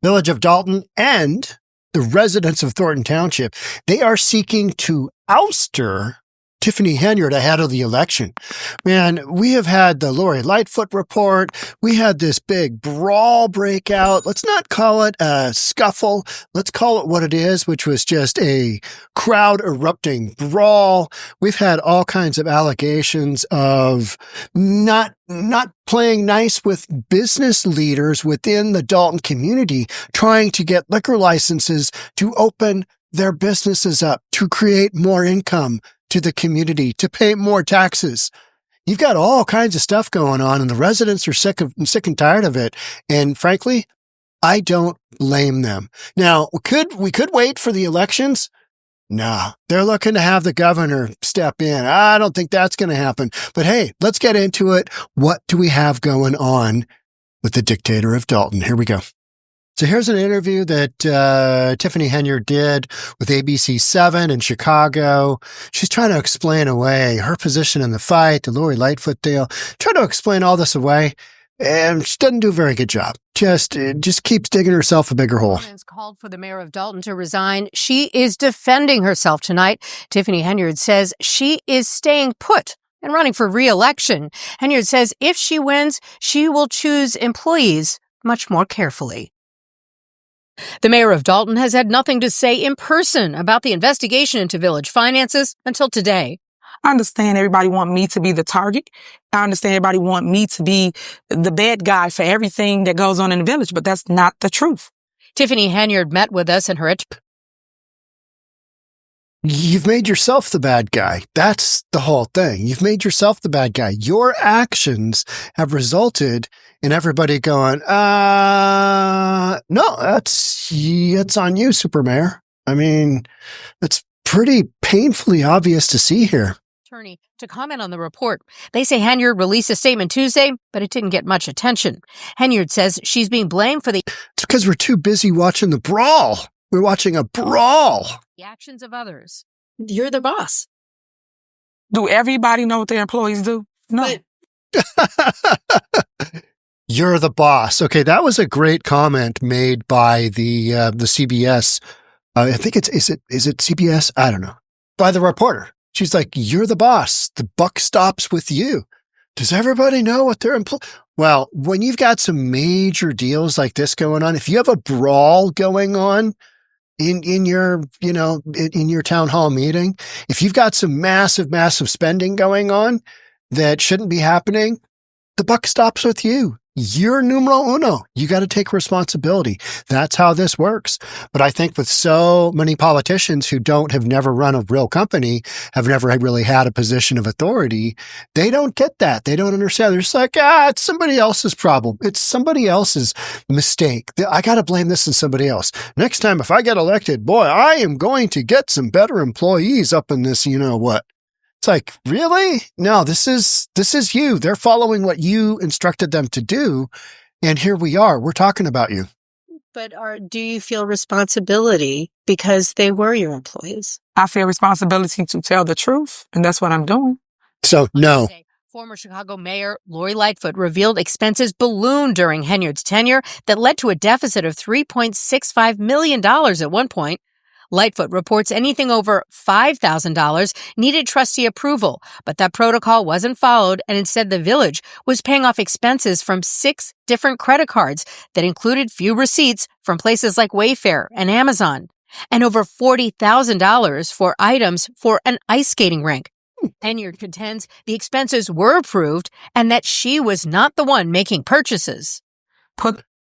Village of Dalton and the residents of Thornton Township, they are seeking to ouster Tiffany Henyard ahead of the election. Man, we have had the Lori Lightfoot report. We had this big brawl breakout. Let's not call it a scuffle. Let's call it what it is, which was just a crowd erupting brawl. We've had all kinds of allegations of not playing nice with business leaders within the Dalton community, trying to get liquor licenses to open their businesses up, to create more income to the community, to pay more taxes. You've got all kinds of stuff going on, and the residents are sick and tired of it. And frankly, I don't blame them. Now, we could wait for the elections. Nah, they're looking to have the governor step in. I don't think that's going to happen. But hey, let's get into it. What do we have going on with the dictator of Dalton? Here we go. So here's an interview that Tiffany Henyard did with ABC7 in Chicago. She's trying to explain away her position in the fight, the Lori Lightfoot deal, trying to explain all this away, and she doesn't do a very good job. Just keeps digging herself a bigger hole. Called for the mayor of Dalton to resign. She is defending herself tonight. Tiffany Henyard says she is staying put and running for re-election. Henyard says if she wins, she will choose employees much more carefully. The mayor of Dalton has had nothing to say in person about the investigation into village finances until today. I understand everybody want me to be the target. I understand everybody want me to be the bad guy for everything that goes on in the village, but that's not the truth. Tiffany Henyard met with us in her... You've made yourself the bad guy. That's the whole thing. You've made yourself the bad guy. Your actions have resulted in everybody going, no, it's on you, Super Mayor. I mean, it's pretty painfully obvious to see here. Attorney to comment on the report. They say Henyard released a statement Tuesday, but it didn't get much attention. Henyard says she's being blamed for the... It's because we're too busy watching the brawl. We're watching a brawl. The actions of others. You're the boss. Do everybody know what their employees do? No. You're the boss. Okay, that was a great comment made by the CBS. I think is it CBS? I don't know. By the reporter. She's like, you're the boss. The buck stops with you. Does everybody know what their Well, when you've got some major deals like this going on, if you have a brawl going on in your town hall meeting, if you've got some massive spending going on that shouldn't be happening, the buck stops with you. You're numero uno. You got to take responsibility. That's how this works. But I think with so many politicians who have never run a real company, have never really had a position of authority, they don't get that. They don't understand. They're just like, it's somebody else's problem. It's somebody else's mistake. I got to blame this on somebody else. Next time, if I get elected, boy, I am going to get some better employees up in this, you know what? It's like, really? No, this is you. They're following what you instructed them to do. And here we are. We're talking about you. But do you feel responsibility because they were your employees? I feel responsibility to tell the truth, and that's what I'm doing. So, no. Former Chicago Mayor Lori Lightfoot revealed expenses ballooned during Henyard's tenure that led to a deficit of $3.65 million at one point. Lightfoot reports anything over $5,000 needed trustee approval, but that protocol wasn't followed, and instead the village was paying off expenses from 6 different credit cards that included few receipts from places like Wayfair and Amazon, and over $40,000 for items for an ice skating rink. Henyard contends the expenses were approved and that she was not the one making purchases.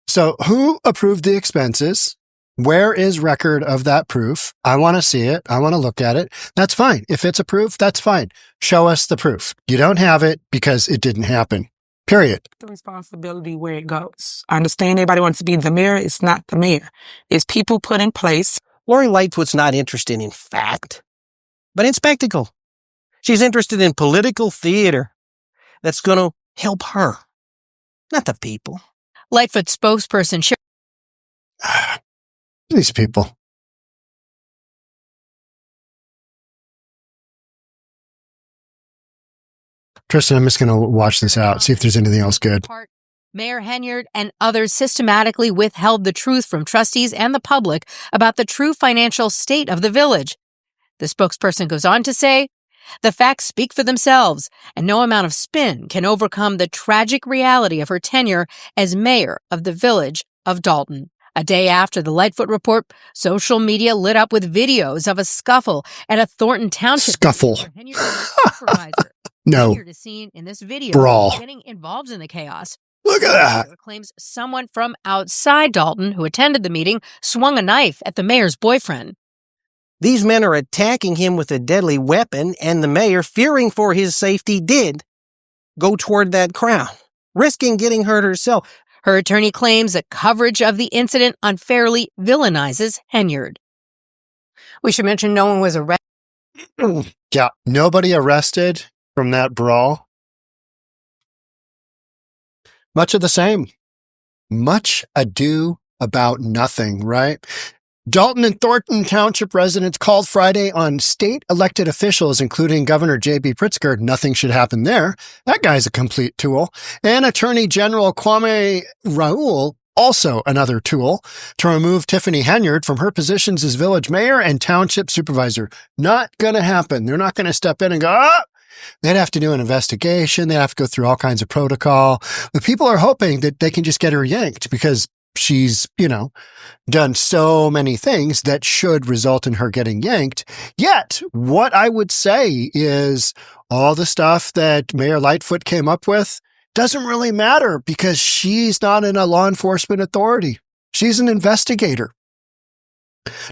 So who approved the expenses? Where is record of that proof? I want to see it. I want to look at it. That's fine. If it's approved, that's fine. Show us the proof. You don't have it because it didn't happen. Period. The responsibility where it goes. I understand everybody wants to be the mayor. It's not the mayor. It's people put in place. Lori Lightfoot's not interested in fact, but in spectacle. She's interested in political theater that's going to help her, not the people. Lightfoot spokesperson These people. Tristan, I'm just going to watch this out, see if there's anything else good. Mayor Henyard and others systematically withheld the truth from trustees and the public about the true financial state of the village. The spokesperson goes on to say, "The facts speak for themselves, and no amount of spin can overcome the tragic reality of her tenure as mayor of the village of Dalton." A day after the Lightfoot report, social media lit up with videos of a scuffle at a Thornton Township. Scuffle. Where Henyard was the supervisor. No. Henyard is seen in this video Brawl. getting involved in the chaos. Look at that. Henyard claims someone from outside Dalton who attended the meeting swung a knife at the mayor's boyfriend. These men are attacking him with a deadly weapon, and the mayor, fearing for his safety, did go toward that crowd, risking getting hurt herself. Her attorney claims that coverage of the incident unfairly villainizes Henyard. We should mention no one was arrested. Yeah, nobody arrested from that brawl. Much of the same. Much ado about nothing, right? Dolton and Thornton Township residents called Friday on state elected officials, including Governor J.B. Pritzker. Nothing should happen there. That guy's a complete tool. And Attorney General Kwame Raoul, also another tool, to remove Tiffany Henyard from her positions as village mayor and township supervisor. Not going to happen. They're not going to step in and go, ah! They'd have to do an investigation. They'd have to go through all kinds of protocol. But people are hoping that they can just get her yanked because she's, done so many things that should result in her getting yanked. Yet, what I would say is all the stuff that Mayor Lightfoot came up with doesn't really matter because she's not in a law enforcement authority. She's an investigator.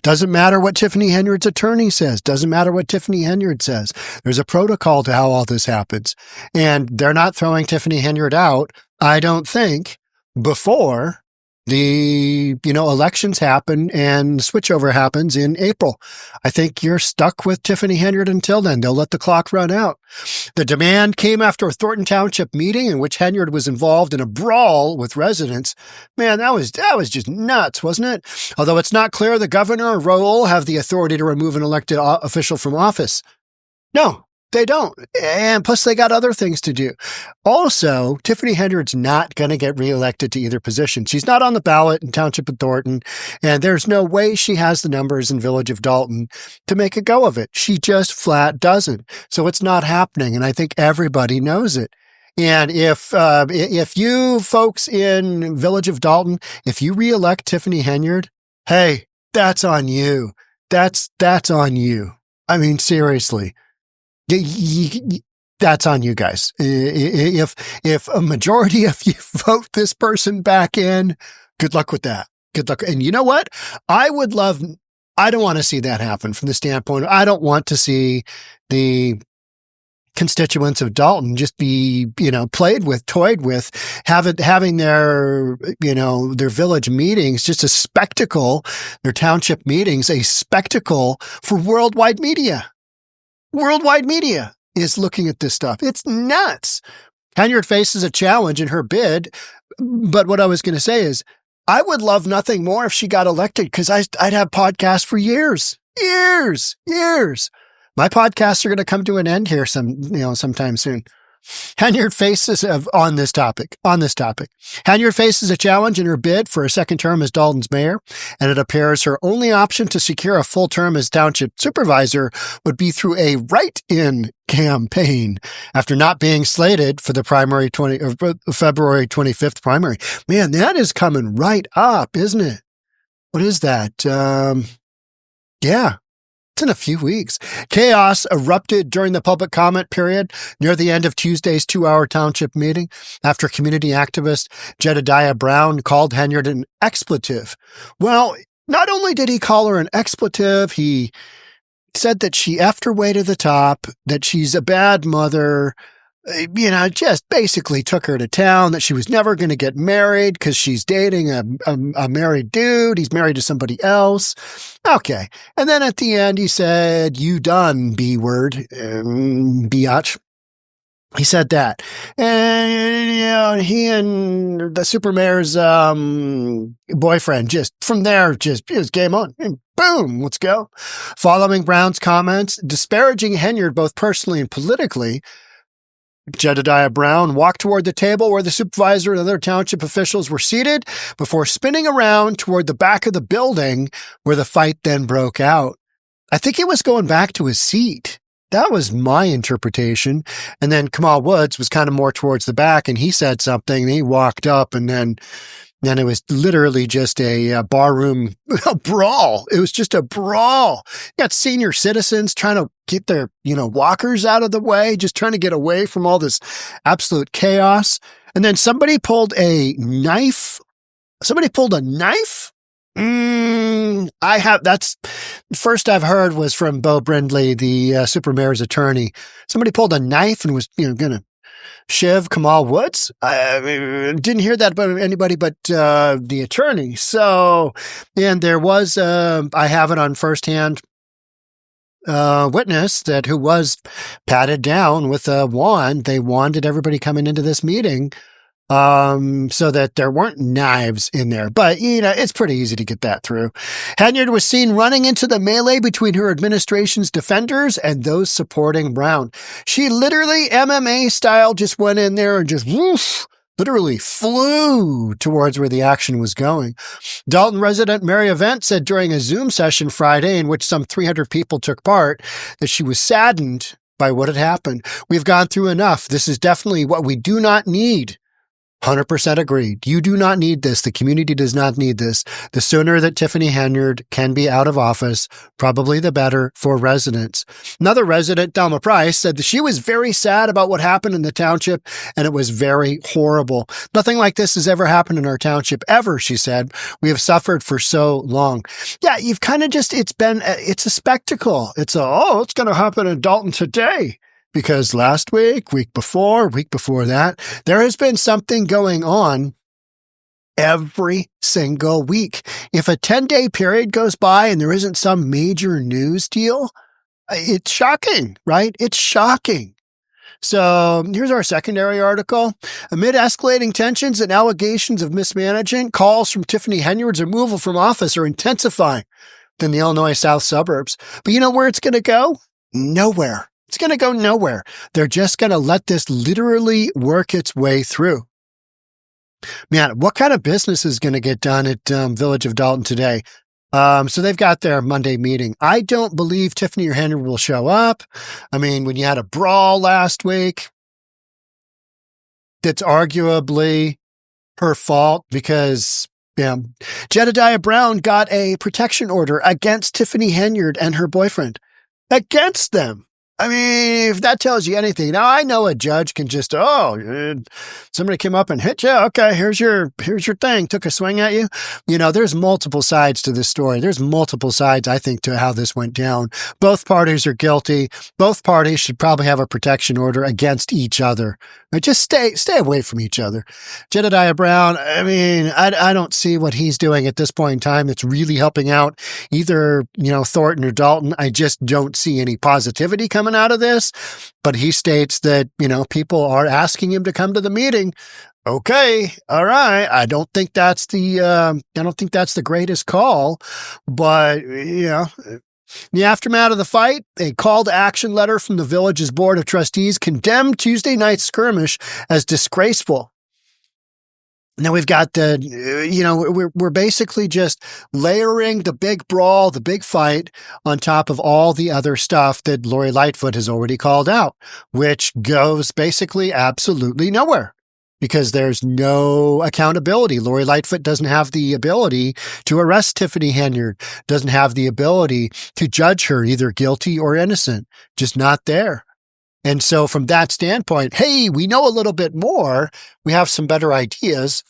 Doesn't matter what Tiffany Henyard's attorney says. Doesn't matter what Tiffany Henyard says. There's a protocol to how all this happens. And they're not throwing Tiffany Henyard out, I don't think, before the, elections happen and switchover happens in April. I think you're stuck with Tiffany Henyard until then. They'll let the clock run out. The demand came after a Thornton Township meeting in which Henyard was involved in a brawl with residents. Man, that was just nuts, wasn't it? Although it's not clear the governor or Raoul have the authority to remove an elected official from office. No, they don't. And plus, they got other things to do. Also, Tiffany Henyard's not going to get reelected to either position. She's not on the ballot in Township of Thornton, and there's no way she has the numbers in Village of Dalton to make a go of it. She just flat doesn't. So it's not happening, and I think everybody knows it. And if you folks in Village of Dalton, if you reelect Tiffany Henyard, hey, that's on you. That's on you. I mean, seriously. That's on you guys. If a majority of you vote this person back in, good luck with that. Good luck. And you know what? I don't want to see that happen from the standpoint. I don't want to see the constituents of Dalton just be, played with, toyed with, having their village meetings just a spectacle, their township meetings, a spectacle for worldwide media. Worldwide media is looking at this stuff. It's nuts. Henyard faces a challenge in her bid. But what I was going to say is I would love nothing more if she got elected because I'd have podcasts for years. My podcasts are going to come to an end here sometime soon. Henyard faces on this topic. Henyard faces a challenge in her bid for a second term as Dalton's mayor, and it appears her only option to secure a full term as township supervisor would be through a write-in campaign after not being slated for the February 25th primary. Man, that is coming right up, isn't it? What is that? Yeah. In a few weeks. Chaos erupted during the public comment period near the end of Tuesday's 2-hour township meeting after community activist Jedediah Brown called Henyard an expletive. Well, not only did he call her an expletive, he said that she effed her way to the top, that she's a bad mother, just basically took her to town, that she was never going to get married because she's dating a married dude. He's married to somebody else. Okay. And then at the end, he said, "You done, B-word, biatch." He said that. And, he and the super mayor's boyfriend from there, it was game on. And boom, let's go. Following Brown's comments, disparaging Henyard both personally and politically, Jedediah Brown walked toward the table where the supervisor and other township officials were seated before spinning around toward the back of the building where the fight then broke out. I think he was going back to his seat. That was my interpretation. And then Kamal Woods was kind of more towards the back, and he said something, and he walked up, and then it was literally just a barroom brawl. It was just a brawl. You got senior citizens trying to get their, walkers out of the way, just trying to get away from all this absolute chaos. And then somebody pulled a knife. That's first I've heard was from Bo Brindley, the super mayor's attorney. Somebody pulled a knife and was, going to shiv Kamal Woods. I didn't hear that about anybody but the attorney. So, and there was, I have it on firsthand witness who was patted down with a wand. They wanded everybody coming into this meeting so that there weren't knives in there. But, it's pretty easy to get that through. Henyard was seen running into the melee between her administration's defenders and those supporting Brown. She literally, MMA style, just went in there and just literally flew towards where the action was going. Dalton resident Mary Event said during a Zoom session Friday in which some 300 people took part that she was saddened by what had happened. We've gone through enough. This is definitely what we do not need. 100% agreed. You do not need this. The community does not need this. The sooner that Tiffany Henyard can be out of office, probably the better for residents. Another resident, Thelma Price, said that she was very sad about what happened in the township, and it was very horrible. Nothing like this has ever happened in our township, ever, she said. We have suffered for so long. Yeah, you've kind of just, it's a spectacle. It's going to happen in Dalton today. Because last week before that, there has been something going on every single week. If a 10-day period goes by and there isn't some major news deal, it's shocking, right? It's shocking. So here's our secondary article. Amid escalating tensions and allegations of mismanagement, calls from Tiffany Henyard's removal from office are intensifying in the Illinois South suburbs. But you know where it's going to go? Nowhere. It's going to go nowhere. They're just going to let this literally work its way through. Man, what kind of business is going to get done at Village of Dalton today? So they've got their Monday meeting. I don't believe Tiffany or Henry will show up. I mean, when you had a brawl last week, that's arguably her fault because Jedediah Brown got a protection order against Tiffany Henyard and her boyfriend. Against them. I mean, if that tells you anything, now I know a judge can just, somebody came up and hit you. Okay, here's your thing. Took a swing at you. There's multiple sides to this story. There's multiple sides, I think, to how this went down. Both parties are guilty. Both parties should probably have a protection order against each other. But just stay away from each other. Jedediah Brown, I mean, I don't see what he's doing at this point in time that's really helping out either, Thornton or Dalton. I just don't see any positivity coming out of this. But he states that, people are asking him to come to the meeting. Okay, all right. I don't think that's the greatest call, but in the aftermath of the fight, a call to action letter from the village's board of trustees condemned Tuesday night's skirmish as disgraceful. Now we've got we're basically just layering the big brawl, the big fight on top of all the other stuff that Lori Lightfoot has already called out, which goes basically absolutely nowhere. Because there's no accountability. Lori Lightfoot doesn't have the ability to arrest Tiffany Henyard, doesn't have the ability to judge her either guilty or innocent, just not there. And so from that standpoint, hey, we know a little bit more. We have some better ideas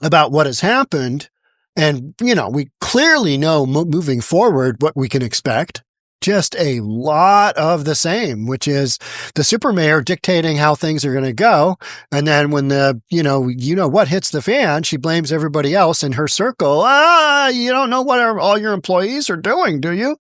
about what has happened. And, we clearly know moving forward what we can expect. Just a lot of the same, which is the super mayor dictating how things are going to go. And then when the, what hits the fan, she blames everybody else in her circle. You don't know what all your employees are doing, do you?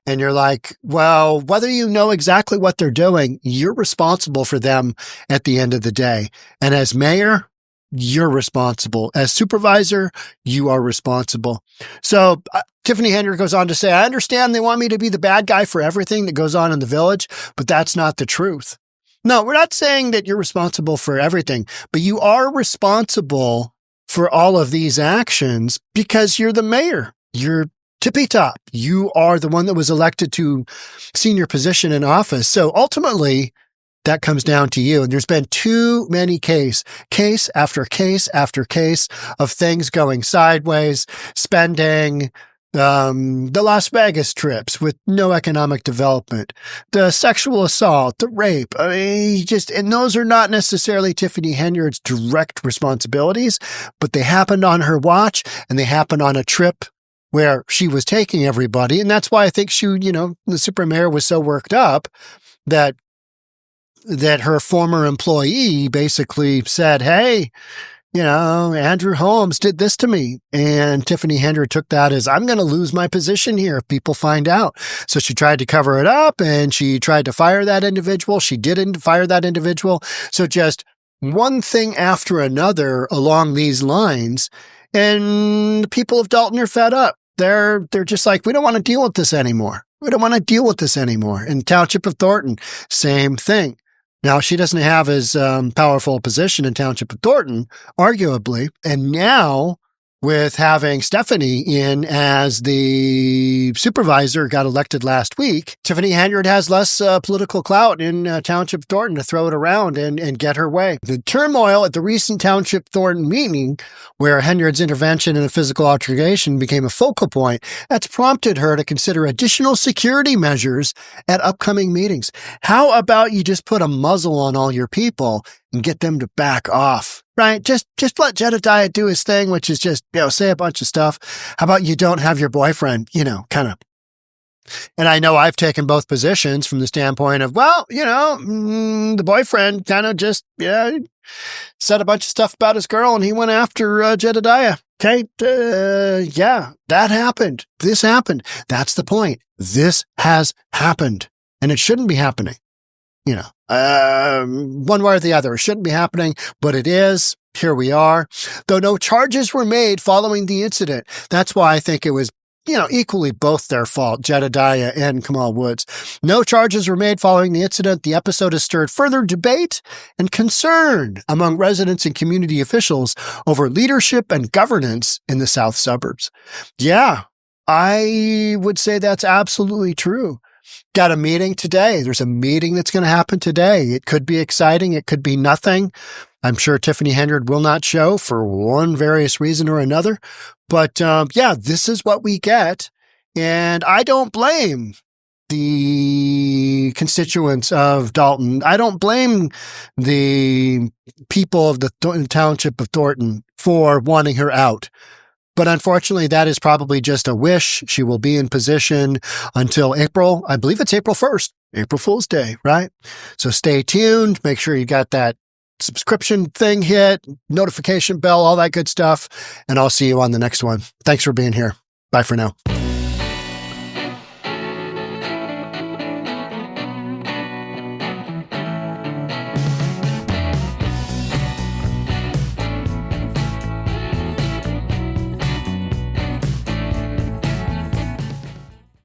And you're like, well, whether you know exactly what they're doing, you're responsible for them at the end of the day. And as mayor, you're responsible. As supervisor, you are responsible. So Tiffany Henyard goes on to say, I understand they want me to be the bad guy for everything that goes on in the village, but that's not the truth. No, we're not saying that you're responsible for everything, but you are responsible for all of these actions because you're the mayor. You're tippy top. You are the one that was elected to senior position in office. So ultimately, that comes down to you. And there's been too many case after case after case of things going sideways, spending, the Las Vegas trips with no economic development, the sexual assault, the rape. I mean, and those are not necessarily Tiffany Henyard's direct responsibilities, but they happened on her watch and they happened on a trip where she was taking everybody. And that's why I think the super mayor was so worked up that her former employee basically said, hey, Andrew Holmes did this to me. And Tiffany Henyard took that as, I'm going to lose my position here if people find out. So she tried to cover it up and she tried to fire that individual. She didn't fire that individual. So just one thing after another along these lines. And the people of Dalton are fed up. They're just like, we don't want to deal with this anymore. We don't want to deal with this anymore. In Township of Thornton, same thing. Now, she doesn't have as powerful a position in Township of Thornton, arguably. And now, with having Stephanie in as the supervisor, got elected last week, Tiffany Henyard has less political clout in Township of Thornton to throw it around and get her way. The turmoil at the recent Township Thornton meeting, where Henyard's intervention in a physical altercation became a focal point, that's prompted her to consider additional security measures at upcoming meetings. How about you just put a muzzle on all your people and get them to back off, right? Just let Jedediah do his thing, which is just, say a bunch of stuff. How about you don't have your boyfriend, kind of. And I know I've taken both positions from the standpoint of, the boyfriend kind of just, said a bunch of stuff about his girl and he went after Jedediah. Okay. That happened. This happened. That's the point. This has happened and it shouldn't be happening. One way or the other. It shouldn't be happening, but it is. Here we are. Though no charges were made following the incident. That's why I think it was, equally both their fault, Jedediah and Kamal Woods. No charges were made following the incident. The episode has stirred further debate and concern among residents and community officials over leadership and governance in the South suburbs. Yeah, I would say that's absolutely true. Got a meeting today. There's a meeting that's going to happen today. It could be exciting. It could be nothing. I'm sure Tiffany Henyard will not show for one various reason or another. But this is what we get. And I don't blame the constituents of Dalton. I don't blame the people of the Township of Thornton for wanting her out. But unfortunately, that is probably just a wish. She will be in position until April. I believe it's April 1st, April Fool's Day, right? So stay tuned. Make sure you got that subscription thing hit, notification bell, all that good stuff. And I'll see you on the next one. Thanks for being here. Bye for now.